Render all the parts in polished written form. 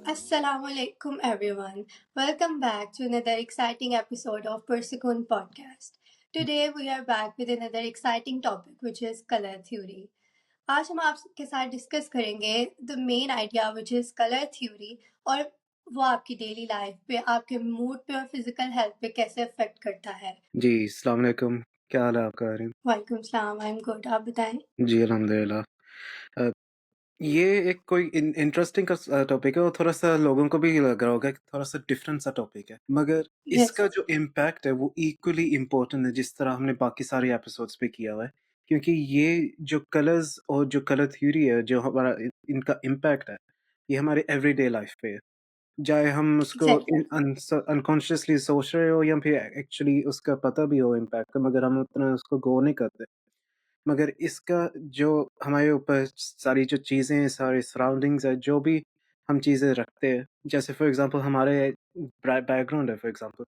Assalamualaikum everyone. Welcome back to another exciting episode of Persikun podcast. Today we are back with another exciting topic which is color theory. आज हम आपके साथ discuss करेंगे the main idea which is colour theory और वो आपकी daily life पे आपके मूड पे और फिजिकल हेल्थ पे कैसे अफेक्ट करता है। जी, अस्सलाम वालेकुम। क्या हाल है आपका अरीम? वालेकुम सलाम, आई एम गुड, आप बताएं। जी, अल्हम्दुलिल्लाह। अ, ये एक कोई इंटरेस्टिंग का टॉपिक है और थोड़ा-सा लोगों को भी लग रहा होगा कि थोड़ा-सा डिफरेंट सा टॉपिक है। मगर यस, इसका जो इम्पैक्ट है वो इक्वली इम्पोर्टेंट है जिस तरह हमने बाकी सारे एपिसोड्स पे किया हुआ है। क्योंकि ये जो कलर्स और जो कलर थ्योरी है, जो हमारा इनका इम्पैक्ट है, ये हमारे एवरीडे लाइफ पे है। चाहे हम उसको एग्जैक्टली, अनकॉन्शियसली सोच रहे हो या फिर एक्चुअली उसका पता भी हो इम्पैक्ट का, मगर हम उतना उसको गौर नहीं करते। मगर इसका जो हमारे ऊपर सारी जो चीज़ें, सारे सराउंडिंग्स है, जो भी हम चीज़ें रखते हैं, जैसे फॉर एग्ज़ाम्पल हमारे बैकग्राउंड है फॉर एग्ज़ाम्पल,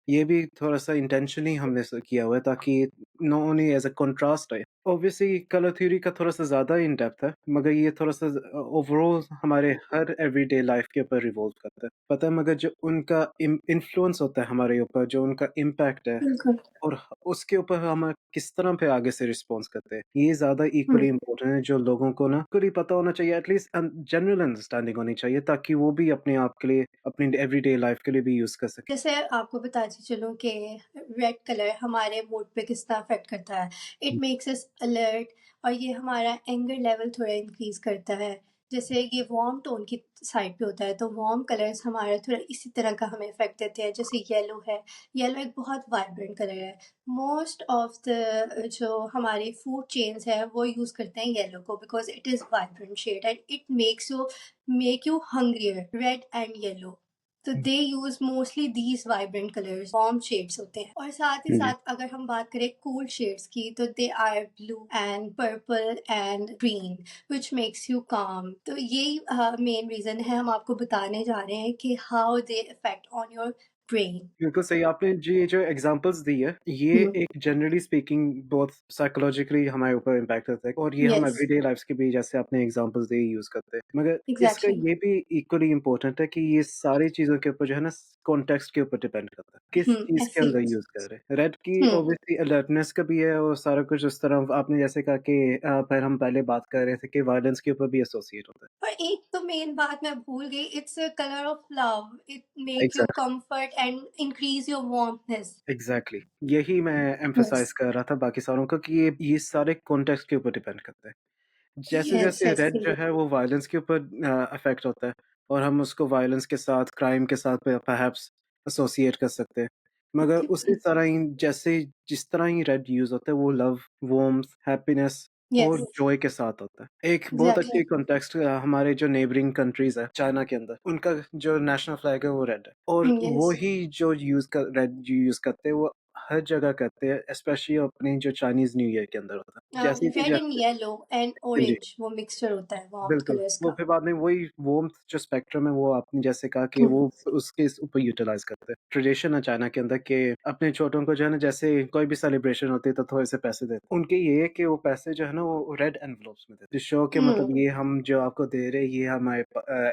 ये भी थोड़ा-सा इंटेंशनली हमने किया हुआ है ताकि not only as a contrast है। ऑब्वियसली कलर थ्योरी का थोड़ा-सा ज़्यादा इन डेप्थ है, मगर ये थोड़ा-सा ओवरऑल हमारे हर एवरीडे लाइफ़ के ऊपर रिवॉल्व करता है। पता है, मगर जो उनका इन्फ्लुएंस होता है हमारे ऊपर, जो उनका इम्पैक्ट है बिल्कुल। और उसके ऊपर हम किस तरह पे आगे से रिस्पॉन्स करते हैं, ये ज़्यादा इक्वली हम्म। इम्पोर्टेंट है, जो लोगों को ना खुद ही पता होना चाहिए, एटलीस्ट जनरल अंडरस्टैंडिंग होनी चाहिए ताकि वो भी अपने आप के लिए, अपनी एवरीडे लाइफ के लिए भी यूज़ कर सकें। जैसे आपको बताती चलूँ कि रेड कलर हमारे मूड पे किस तरह अफेक्ट करता है। इट मेक्स अस अलर्ट और ये हमारा एंगर लेवल थोड़ा इंक्रीज करता है। जैसे ये वार्म टोन की साइड पे होता है तो वार्म कलर्स हमारा थोड़ा इसी तरह का हमें इफेक्ट देते हैं। जैसे येलो है, येलो एक बहुत वाइब्रेंट कलर है। मोस्ट ऑफ द जो हमारी फूड चेन्स है वो यूज़ करते हैं येलो को because it is vibrant shade and it make you hungrier. Red and yellow, तो they use mostly these vibrant colours, warm shades होते हैं। और साथ ही जी। साथ अगर हम बात करें कूल शेड्स की तो they are blue and purple and green which makes you calm. तो यही मेन रीजन है, हम आपको बताने जा रहे हैं कि how they effect on your brain. बिल्कुल सही आपने जी ये जो एग्ज़ाम्पल्स दी है, ये एक जनरली स्पीकिंग बहुत साइकोलॉजिकली हमारे ऊपर इम्पैक्ट करता है और ये हम यस, एवरीडे लाइफ़्स के भी जैसे आपने एग्ज़ाम्पल्स दिए यूज़ करते हैं। मगर इसका एग्जैक्टली। ये भी इक्वली इम्पोर्टेंट है कि ये सारी चीज़ों के ऊपर जो है ना कॉन्टेक्स्ट के ऊपर डिपेंड करता है। किस चीज़ के ऐसे अंदर ही। यूज़ कर रहे हैं। रेड की हम्म। ऑब्वियसली अलर्टनेस का भी है और सारा कुछ उस तरह आपने जैसे कहा कि फिर हम पहले बात कर रहे थे कि वायलेंस के ऊपर भी एसोसिएट होता है। और एक तो मेन बात मैं भूल गई, it's a colour of love, it make you exactly, comfort and increase your warmness. Exactly. यही मैं यस, एम्फसाइज़ कर रहा था बाकी सारों को कि ये सारे कॉन्टेक्स्ट के ऊपर डिपेंड करता है। यस, जैसे-जैसे रेड ऐसे जो ही। है वो वायलेंस के ऊपर अफ़ेक्ट होता है और हम उसको वायलेंस के साथ, क्राइम के साथ परहैप्स एसोसिएट कर सकते हैं। मगर उसी तरह ही जैसे जिस तरह ही रेड यूज़ होता है वो लव, वार्म्थ, हैप्पीनेस और यस, जॉय के साथ होता है। एक बहुत एग्ज़ैक्टली। अच्छी कॉन्टेक्स्ट हमारे जो नेबरिंग कंट्रीज़ है, चाइना के अंदर, उनका जो नेशनल फ्लैग है वो रेड है और वो यस। ही जो रेड जो यूज़ करते हैं वो हर जगह करते हैं, स्पेशली अपनी जो चाइनीज़ न्यू ईयर के अंदर होता है। जैसे कि रेड एंड जैसे येलो एंड हाँ जी। ऑरेंज वो मिक्सचर होता है वार्म बिल्कुल, कलर्स वो का। फिर बाद में वही वार्म्थ जो स्पेक्ट्रम है वो आपने जैसे कहा कि हुँ, वो उसके ऊपर यूटिलाइज़ करते हैं। ट्रेडिशन है चाइना के अंदर कि अपने छोटों को जो है ना जैसे कोई भी सेलिब्रेशन होती है तो थोड़े से पैसे देते हैं। उनके ये है कि वो पैसे जो है ना वो रेड एनवेलप्स में देते हैं। शो के हुँ, मतलब ये हम जो आपको दे रहे हैं ये हमारे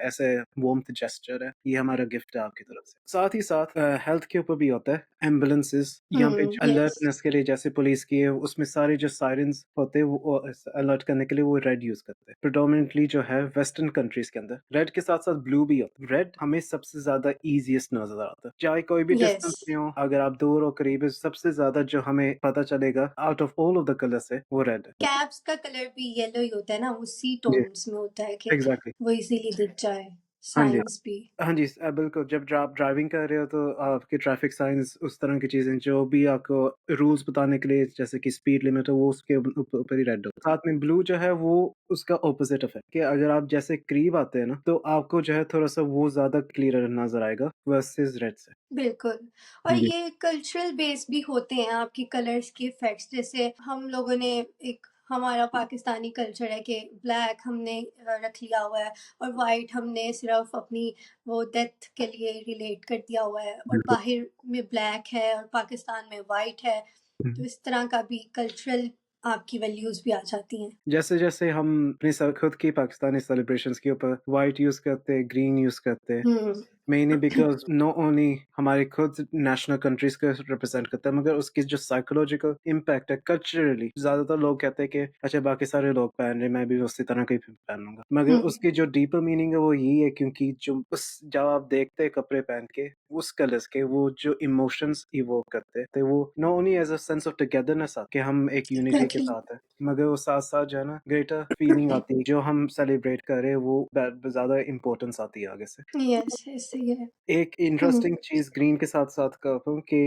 ऐसे वार्म्थ जेस्चर है, ये हमारा गिफ्ट है आपकी तरफ से। साथ ही साथ हेल्थ के ऊपर भी होता है, एम्बुलेंसेस या फिर जो यस। अलर्टनेस के लिए जैसे पुलिस की है उसमें सारे जो सायरन्स होते हैं वो अलर्ट करने के लिए वो रेड यूज़ करते हैं। प्रेडोमिनेंटली जो है वेस्टर्न कंट्रीज़ के अंदर रेड के साथ-साथ ब्लू भी होता है। रेड हमें सबसे ज़्यादा ईज़ीएस्ट नज़र आता है। चाहे कोई भी यस, डिस्टेंस में हो, अगर आप दूर हो करीब है, सबसे ज़्यादा जो हमें पता चलेगा out of all of the colours है वो रेड है। कैप्स का कलर भी येलो ही होता है ना, उसी जी, टोन्स में होता है कि एग्ज़ैक्टली। वो इज़िली दिख जाए, हाँ जी। साइन्स भी। हाँ जी, बिल्कुल जब आप ड्राइविंग कर रहे हो तो आपके ट्रैफिक साइंस उस तरह की चीज़ें जो भी आपको रूल्स बताने के लिए जैसे कि स्पीड लिमिट है वो उसके ऊपर ही रेड होता है। साथ में ब्लू जो है वो उसका ऑपोज़िट इफ़ेक्ट कि अगर आप जैसे करीब आते हैं ना तो आपको जो है थोड़ा-सा वो ज़्यादा क्लियर नज़र आएगा वर्सेस रेड से। बिल्कुल। और जी, ये कल्चरल बेस्ड भी होते हैं आपके कलर्स के इफ़ेक्ट्स। जैसे हम लोगों ने एक हमारा पाकिस्तानी कल्चर है कि ब्लैक हमने रख लिया हुआ है और वाइट हमने सिर्फ़ अपनी वो डेथ के लिए रिलेट कर दिया हुआ है और बिल्कुल। बाहर में ब्लैक है और पाकिस्तान में वाइट है। तो हुँ। इस तरह का भी कल्चरल आपकी वैल्यूज़ भी आ जाती हैं। जैसे-जैसे हम अपनी खुद की पाकिस्तानी सेलिब्रेशंस के ऊपर व्हाइट यूज़ करते हैं, ग्रीन यूज़ करते हैं। हुँ। मेनली बिकॉज़ नॉट ओनली हमारे खुद नेशनल कंट्रीज़ को रिप्रेज़ेंट करता है, मगर उसकी जो साइकोलॉजिकल इम्पैक्ट है कल्चरली, ज़्यादातर लोग कहते हैं कि अच्छा बाकी सारे लोग पहन रहे हैं, मैं भी उसी तरह का ही पहनूँगा। मगर हुँ, उसकी जो डीपर मीनिंग है वो यही है, क्योंकि जब आप देखते हैं कपड़े पहन के, उस कलर्स के वो जो इमोशंस इवोक करते हैं, तो वो not only as a sense of togetherness कि हम एक यूनिटी के एग्ज़ैक्टली। साथ हैं, मगर वो साथ-साथ जो है ना ग्रेटर फीलिंग आती है, जो हम सेलिब्रेट कर रहे हैं वो ज़्यादा इम्पोर्टेंस आती है आगे से। यस, इससे ये एक हुँ, इंटरेस्टिंग चीज़ ग्रीन के साथ-साथ कहता हूँ कि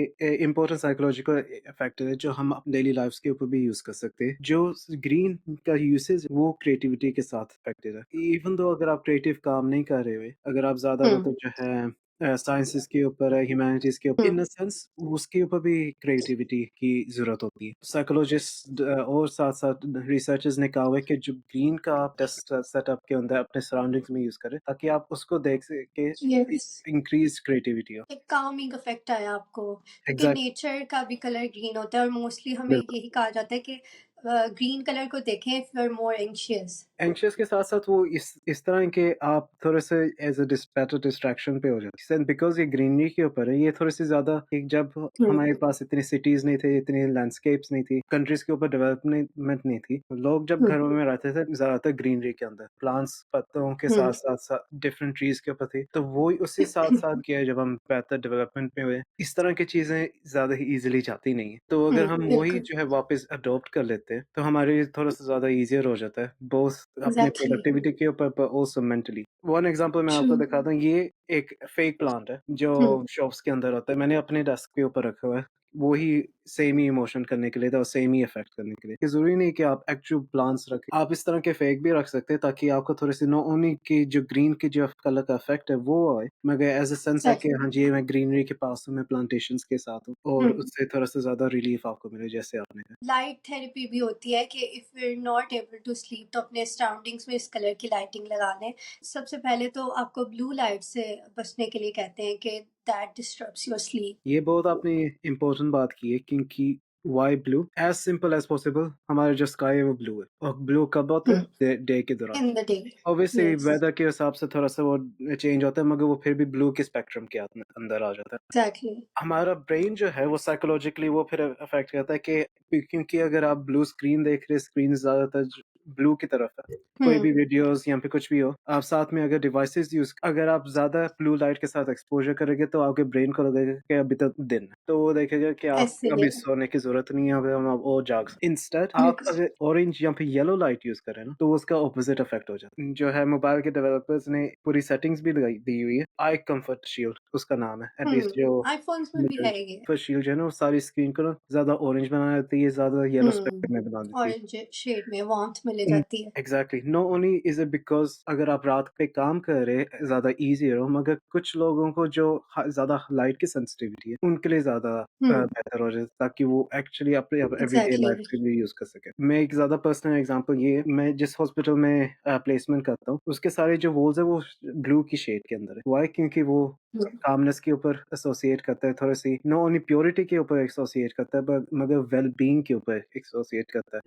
इम्पोर्टेंट साइकोलॉजिकल फैक्टर है जो हम अपनी डेली लाइफ़्स के ऊपर भी यूज़ कर सकते हैं। जो ग्रीन का यूसेज वो क्रिएटिविटी के साथ इफेक्टिव है। इवन दो अगर आप क्रिएटिव काम नहीं कर रहे हुए, अगर आप ज़्यादा हुँ, मतलब जो है साइंसेज़ के ऊपर है, ह्यूमैनिटीज़ के ऊपर हुँ, इन अ सेंस उसके ऊपर भी क्रिएटिविटी की ज़रूरत होती है। साइकोलॉजिस्ट और साथ-साथ रिसर्चर्स ने कहा हुआ है कि जो ग्रीन का आप टेस्ट सेटअप के अंदर अपने सराउंडिंग्स में यूज़ करें ताकि आप उसको देख सके यस। increased creativity हो। एक कामिंग इफ़ेक्ट आया आपको, क्योंकि एग्ज़ैक्ट नेचर का भी कलर ग्रीन होता है और मोस्टली हमें बिल्कुल। यही कहा जाता है कि ग्रीन कलर को देखें if you are more anxious. Anxious के साथ-साथ वो इस तरह के आप थोड़े-से एज़ अ बेटर डिस्ट्रैक्शन पे हो जाते हैं। बिकॉज़ ये ग्रीनरी के ऊपर है, ये थोड़ी-सी ज़्यादा एक जब हुँ, हमारे पास इतनी सिटीज़ नहीं थे, इतनी लैंडस्केप्स नहीं थी, कंट्रीज़ के ऊपर डेवलपमेंट नहीं थी। लोग जब हुँ, घरों में रहते थे, ज़्यादातर ग्रीनरी के अंदर, प्लांट्स पत्तों के हुँ, साथ-साथ डिफरेंट ट्रीज़ के ऊपर थे। तो वो उसी साथ-साथ किया जब हम बेहतर डेवलपमेंट में हुए, इस तरह की चीज़ें ज़्यादा ही ईज़िली जाती नहीं हैं। तो अगर हुँ, हम वही बिल्कुल, जो है वापस अडॉप्ट कर लेते हैं, तो हमारे लिए थोड़ा-सा ज़्यादा ईज़ियर हो जाता है, बोथ अपने एग्ज़ैक्टली, प्रोडक्टिविटी के ऊपर पर आल्सो मेंटली। वन एग्ज़ाम्पल मैं ट्रू, आपको दिखाता हूँ, ये एक फेक प्लांट है, हुँ, जो शॉप्स के अंदर होता है। मैंने अपने डेस्क के ऊपर रखा हुआ है। वो ही सेम ही इमोशन करने के लिए था और सेम ही इफ़ेक्ट करने के लिए। ये ज़रूरी नहीं कि आप एक्चुअल प्लांट्स रखें। आप इस तरह के फेक भी रख सकते हैं ताकि आपको थोड़ी-सी नॉट ओनली कि जो ग्रीन की जो कलर का इफ़ेक्ट है वो आए, मगर एज़ अ सेंस है कि एग्ज़ैक्टली, हाँ जी, मैं ग्रीनरी के पास हूँ, मैं प्लांटेशंस के साथ हूँ हुँ। और उससे थोड़ा-सा ज़्यादा रिलीफ़ आपको मिले जैसे आपने कहा। लाइट थेरेपी भी होती है कि if you are not able to sleep तो अपने सराउंडिंग्स में इस कलर की लाइटिंग लगा लें। सबसे पहले तो आपको ब्लू लाइट से बचने के लिए कहते हैं कि दैट डिस्टर्ब्स योर स्लीप। ये बहुत आपने इम्पोर्टेंट बात की है, क्योंकि why blue? As simple as possible हमारा जो स्काई है वो ब्लू है और ब्लू कब होता हुँ, है? डे के दौरान। In the day, obviously yes, weather के हिसाब से थोड़ा-सा वो चेंज होता है, मगर वो फिर भी ब्लू के स्पेक्ट्रम के अंदर आ जाता है। एग्ज़ैक्टली, हमारा ब्रेन जो है वो साइकोलॉजिकली वो फिर अफेक्ट करता है कि क्योंकि अगर आप ब्लू स्क्रीन देख रहे हैं, स्क्रीन ज़्यादातर ब्लू की तरफ है, कोई भी हुँ, वीडियोस या फिर कुछ भी हो, आप साथ में अगर डिवाइसेस यूज अगर आप ज्यादा ब्लू लाइट के साथ एक्सपोजर करेंगे तो आपके ब्रेन को लगेगा कि अभी तक दिन है, तो वो देखेगा कि आप इसलिए अभी सोने की जरूरत नहीं है, अभी हम अब और जाग इंस्टेड आप बिल्कुल, अगर ऑरेंज या फिर येलो लाइट यूज करें ना तो उसका ऑपोजिट इफेक्ट हो जाता है। जो है मोबाइल के डेवलपर्स ने पूरी सेटिंग्स भी लगाई दी हुई है, आई कंफर्ट शील्ड उसका नाम है, एटलीस्ट हुँ, जो आईफ़ोन्स में भी है ये। पर शील्ड जो है ना वो सारी स्क्रीन को ना ज़्यादा ऑरेंज बना देती है, ज़्यादा येलो हुँ, स्पेक्ट्रम में बना देती है। ऑरेंज शेड में वार्म्थ मिल जाती है। Exactly, not only is it because अगर आप रात पे काम कर रहे हैं ज़्यादा ईज़ियर हो, मगर कुछ लोगों को जो ज़्यादा लाइट की सेंसिटिविटी है, उनके लिए ज़्यादा हुँ, बेहतर हो जाए ताकि वो एक्चुअली अपने एवरीडे एग्ज़ैक्टली, लाइफ़ के लिए यूज़ कर सकें। मैं एक ज़्यादा पर्सनल एग्ज़ाम्पल ये है, मैं जिस हॉस्पिटल में प्लेसमेंट करता हूँ, उसके सारे जो वॉल्स हैं वो ब्लू की शेड के अंदर है। व्हाई? क्योंकि वो हुँ, कामनेस के ऊपर एसोसिएट करता है, थोड़ी-सी नॉट ओनली प्योरिटी के ऊपर एसोसिएट करता है बट मगर वेल-बीइंग के ऊपर एसोसिएट करता है।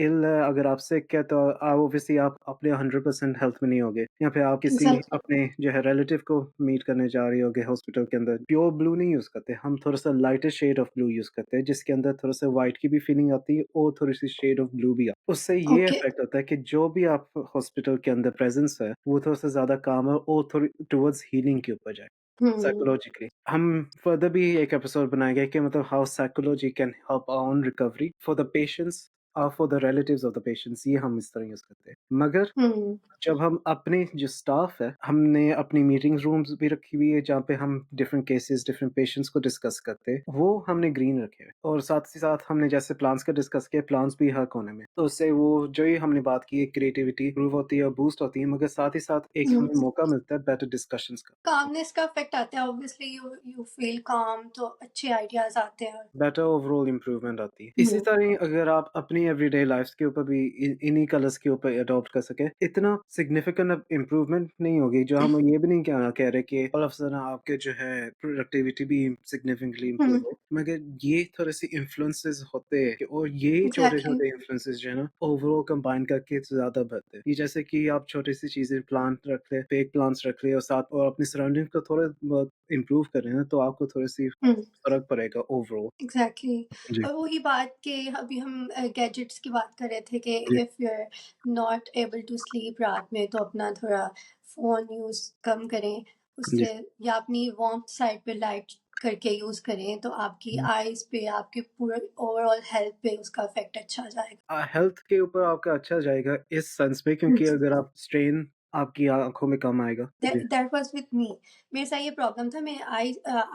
अगर आप सिक है तो ऑब्वियसली आप अपने 100% हेल्थ में नहीं होगे या फिर आप किसी एग्ज़ैक्टली, अपने जो है रिलेटिव को मीट करने जा रहे होगे हॉस्पिटल के अंदर। प्योर ब्लू नहीं यूज़ करते, हम थोड़ा-सा lighter shade of blue use करते हैं जिसके अंदर थोड़ा-सा व्हाइट की भी फीलिंग आती है और थोड़ी-सी शेड ऑफ ब्लू भी उससे ये ओके, इफ़ेक्ट होता है कि जो भी आप हॉस्पिटल के अंदर प्रेज़ेंस है, वो थोड़ा-सा ज़्यादा काम है और थोड़ी टुवर्ड्स हीलिंग के ऊपर जाए। हुँ, साइकोलॉजिकली हम फर्दर भी एक एपिसोड बनाएंगे कि मतलब how psychology can help our own recovery for the patients और for the relatives of the patients, ये हम इस तरह यूज करते हैं। मगर हुँ, जब हम अपने जो स्टाफ है, हमने अपनी मीटिंग रूम्स भी रखी हुई है जहाँ पे हम डिफरेंट केसेस, डिफरेंट पेशेंट्स को डिस्कस करते हैं। वो हमने ग्रीन रखे हुए और साथ ही साथ हमने जैसे प्लान्स का डिस्कस किया, प्लान्स भी हर कोने में। तो उससे वो जो ही हमने बात की है क्रिएटिविटी इम्प्रूव होती है और बूस्ट होती है, मगर साथ ही साथ एक हुँ। हमें मौका मिलता है बेटर डिस्कशंस का। कामनेस का इफ़ेक्ट आता है ऑब्वियसली यू यू फील काम तो अच्छे आइडियाज़ आते हैं। बेटर ओवरऑल इम्प्रूवमेंट आती है। इसी हुँ, तरह अगर आप अपनी अपनी एवरीडे लाइफ़्स के ऊपर भी इन्हीं कलर्स के ऊपर अडॉप्ट कर सकें। इतना सिग्निफिकेंट अब इम्प्रूवमेंट नहीं होगी, जो हम ये भी नहीं कह रहे कि ऑल ऑफ अ सडन आपके जो है प्रोडक्टिविटी भी सिग्निफिकेंटली इम्प्रूव हुँ, हो। मगर ये थोड़े-से इन्फ्लुएंसेस होते हैं और ये एग्ज़ैक्टली। छोटे-छोटे इन्फ्लुएंसेस जो है ना ओवरऑल कंबाइन करके ज़्यादा बढ़ते हैं। ये जैसे कि आप छोटी-सी चीज़ें प्लांट रख लें, फेक प्लांट्स रख लें और साथ और अपनी सराउंडिंग को थोड़ा बहुत इम्प्रूव करें ना, तो आपको थोड़ी-सी हुँ, फ़र्क पड़ेगा ओवरऑल। एग्ज़ैक्टली। जी, और वही बात कि अभी हम गैजेट्स की बात कर रहे थे कि जी, if you are not able to sleep रात में तो अपना थोड़ा फ़ोन यूज़ कम करें, जी। उससे या अपनी वार्म साइड पे लाइट करके यूज़ करें तो आपकी हुँ। आइज़ पे, आपके पूरे ओवरऑल हेल्थ पे उसका इफ़ेक्ट अच्छा जाएगा। हेल्थ के ऊपर आपका अच्छा जाएगा इस सेंस में हुँ। क्योंकि अगर आप स्ट्रेन आपकी आँखों में कम आएगा। जी। That was with me. मेरे साथ ये प्रॉब्लम था, मेरे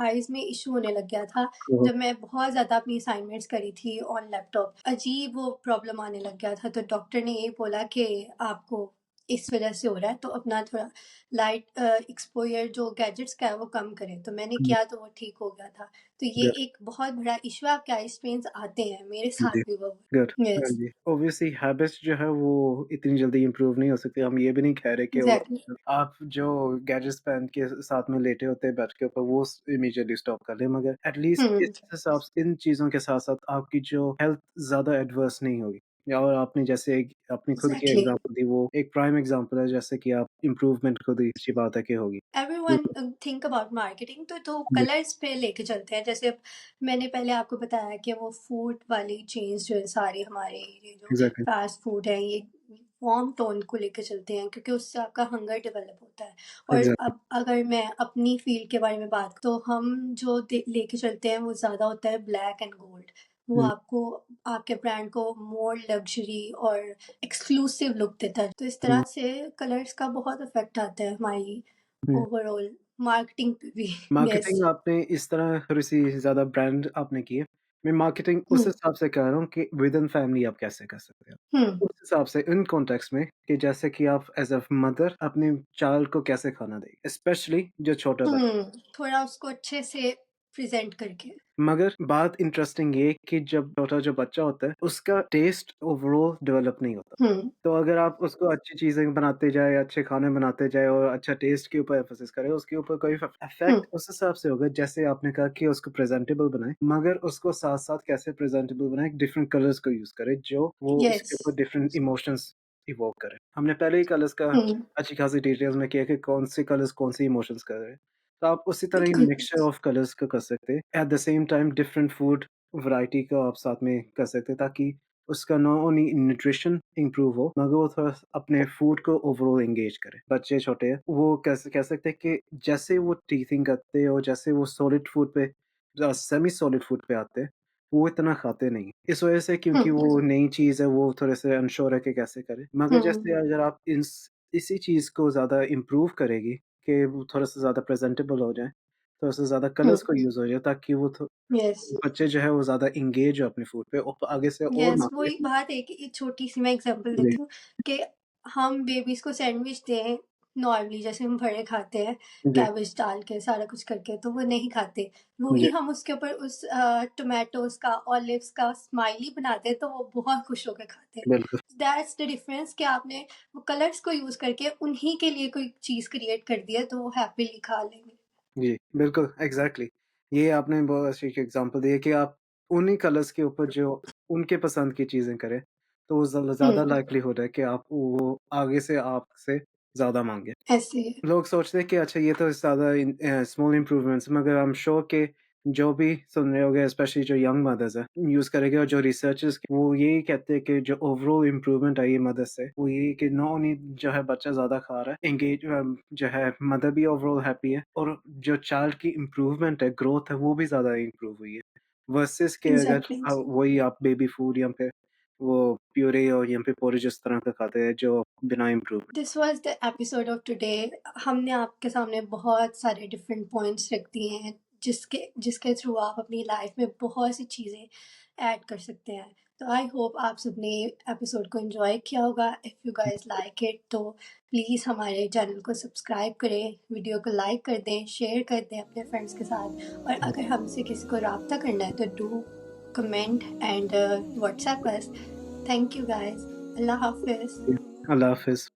आइज़ में इश्यू होने लग गया था, ओह! जब मैं बहुत ज़्यादा अपनी असाइनमेंट्स करी थी ऑन लैपटॉप। अजीब वो प्रॉब्लम आने लग गया था, तो डॉक्टर ने यही बोला कि आपको इस वज़ह से हो रहा है, तो अपना थोड़ा लाइट एक्सपोज़र जो गैजेट्स का है, वो कम करें। तो मैंने जी, किया, तो वो ठीक हो गया था। तो ये गुड। एक बहुत बड़ा इश्यू है, आपके आई स्ट्रेन्स आते हैं, मेरे साथ जी, भी वो गुड। हुआ। हाँ यस, जी। ऑब्वियसली हैबिट्स जो है वो इतनी जल्दी इम्प्रूव नहीं हो सकती। हम ये भी नहीं कह रहे कि वो एग्ज़ैक्टली। आप जो गैजेट्स पहन के साथ में लेटे होते हैं बेड के ऊपर वो इमीडिएटली स्टॉप कर दें। मगर एट लीस्ट हुँ, इस हिसाब से इन चीज़ों के साथ-साथ आपकी जो हेल्थ ज़्यादा एडवर्स नहीं होगी। या और आपने जैसे एक अपनी खुद की एग्ज़ैक्टली। एग्ज़ाम्पल दी वो एक प्राइम एग्ज़ाम्पल है जैसे कि आप इम्प्रूवमेंट खुद ही अच्छी बात है कि होगी। एवरीवन बिल्कुल। थिंक अबाउट मार्केटिंग, तो जी, कलर्स पे लेके चलते हैं। जैसे अब मैंने पहले आपको बताया कि वो फूड वाली चेन्स जो है सारी, हमारे ये जो एग्ज़ैक्टली, फास्ट फूड है, ये वार्म टोन को लेके चलते हैं क्योंकि उससे आपका हंगर डेवलप होता है। और एग्ज़ैक्टली। अब अगर मैं अपनी फील्ड के बारे में बात तो हम जो लेके चलते हैं वो ज़्यादा होता है ब्लैक एंड गोल्ड। वो हुँ, आपको, आपके ब्रांड को मोर लग्जरी और एक्सक्लूसिव लुक देता है। तो इस हुँ, तरह से कलर्स का बहुत इफेक्ट आता है हमारी हुँ। ओवरऑल मार्केटिंग पे भी। यस। मार्केटिंग आपने इस तरह थोड़ी-सी ज़्यादा ब्रांड आपने की है। मैं मार्केटिंग उस हुँ, हिसाब से कह रहा हूँ कि विदिन फैमिली आप कैसे कर सकते हो। हुँ, उस हिसाब से इन कॉन्टेक्स्ट में कि जैसे कि आप एज़ अ मदर अपने चाइल्ड को कैसे खाना देगी, स्पेशली जो छोटा बच्चा हुँ, थोड़ा उसको अच्छे से प्रेज़ेंट करके। मगर बात इंटरेस्टिंग ये कि जब छोटा जो बच्चा होता है, उसका टेस्ट ओवरऑल डेवलप नहीं होता। हुँ, तो अगर आप उसको अच्छी चीज़ें बनाते जाएँ, अच्छे खाने बनाते जाएँ और अच्छा टेस्ट के ऊपर एम्फसिस करें, उसके ऊपर कोई हुँ, इफ़ेक्ट उस हिसाब से होगा जैसे आपने कहा कि उसको प्रेज़ेंटेबल बनाएँ, मगर उसको साथ-साथ कैसे प्रेज़ेंटेबल बनाएँ, डिफरेंट कलर्स को यूज़ करें, जो वो यस। उसके ऊपर डिफरेंट इमोशंस इवोक करें। हमने पहले ही कलर्स का हुँ, अच्छी खासी डिटेल्स में किया कि कौन से कलर्स कौन से इमोशंस कर रहे हैं। तो आप उसी तरह ही बिल्कुल। मिक्सचर ऑफ कलर्स का कर सकते हैं। At the same time different food variety का आप साथ में कर सकते हैं ताकि उसका नॉट ओनली न्यूट्रिशन इम्प्रूव हो मगर वो थोड़ा अपने फूड को ओवरऑल एंगेज करे। बच्चे छोटे हैं, वो कैसे कह सकते हैं कि जैसे वो टीथिंग करते हैं और जैसे वो सॉलिड फूड पे सेमी सॉलिड फूड पे आते हैं, वो इतना खाते नहीं। इस वजह से हुँ, क्योंकि वो नई चीज़ है, वो थोड़े से अनश्योर है कि कैसे करें। मगर जैसे हुँ, अगर आप इसी चीज़ को ज़्यादा इम्प्रूव करेगी कि वो थोड़ा-सा ज़्यादा प्रेज़ेंटेबल हो जाए, थोड़ा-सा ज़्यादा हुँ, कलर्स का यूज़ हो जाए ताकि वो यस। बच्चे जो है वो ज़्यादा एंगेज हो अपने फूड पे और आगे से और यस, माँगे। वही बात है कि एक छोटी-सी मैं एग्ज़ाम्पल जी, देती हूँ कि हम बेबीज़ को सैंडविच दें नॉर्मली, जैसे हम बड़े खाते हैं, जी, कैबेज डाल के सारा कुछ करके, तो वो नहीं खाते। वही जी, हम उसके ऊपर उस टोमेटोज़ का, ऑलिव्स का स्माइली बना दें तो वो बहुत खुश होके खाते हैं। बिल्कुल। दैट्स द डिफरेंस कि आपने वो कलर्स को यूज़ करके उन्हीं के लिए कोई चीज़ क्रिएट कर दी है, तो वो हैपीली खा लेंगे। जी, बिल्कुल, एग्ज़ैक्टली। ये आपने बहुत अच्छी एक एग्ज़ाम्पल दी है कि आप उन्हीं कलर्स के ऊपर जो उनके पसंद की चीज़ें करें, तो वो ज़्यादा हुँ, लाइक्लीहुड है कि आप वो आगे से आपसे ज़्यादा माँगे। ऐसे। लोग सोचते हैं कि अच्छा ये तो ज़्यादा स्मॉल इम्प्रूवमेंट्स मगर आई एम श्योर कि जो भी सुन रहे होंगे स्पेशली जो यंग मदर्स हैं, यूज़ करेंगे और जो रिसर्चर्स वो यही कहते हैं कि जो ओवरऑल इम्प्रूवमेंट आई है मदर से, वो यही कि नॉट ओनली जो है बच्चा ज़्यादा खा रहा है, जो है मदर भी ओवरऑल हैप्पी है और जो चाइल्ड की इम्प्रूवमेंट है, ग्रोथ है, वो भी ज़्यादा इम्प्रूव हुई है। वर्सेस के अगर एग्ज़ैक्टली। वही आप बेबी फूड या फिर वो प्यूरी और या फिर पोरेज इस तरह का खाते हैं जो बिना improve this was the episode of today. हमने आपके सामने बहुत सारे डिफरेंट पॉइंट्स रख दिए हैं, जिसके जिसके थ्रू आप अपनी लाइफ में बहुत सी चीज़ें ऐड कर सकते हैं। तो आई होप आप सबने एपिसोड को एंजॉय किया होगा। If you guys like it तो प्लीज़ हमारे चैनल को सब्सक्राइब करें, वीडियो को लाइक कर दें, शेयर कर दें अपने फ्रेंड्स के साथ। और अगर हमसे किसी को राब्ता करना है तो do comment and WhatsApp us. Thank you guys. अल्लाह हाफ़िज़। अल्लाह हाफ़िज़।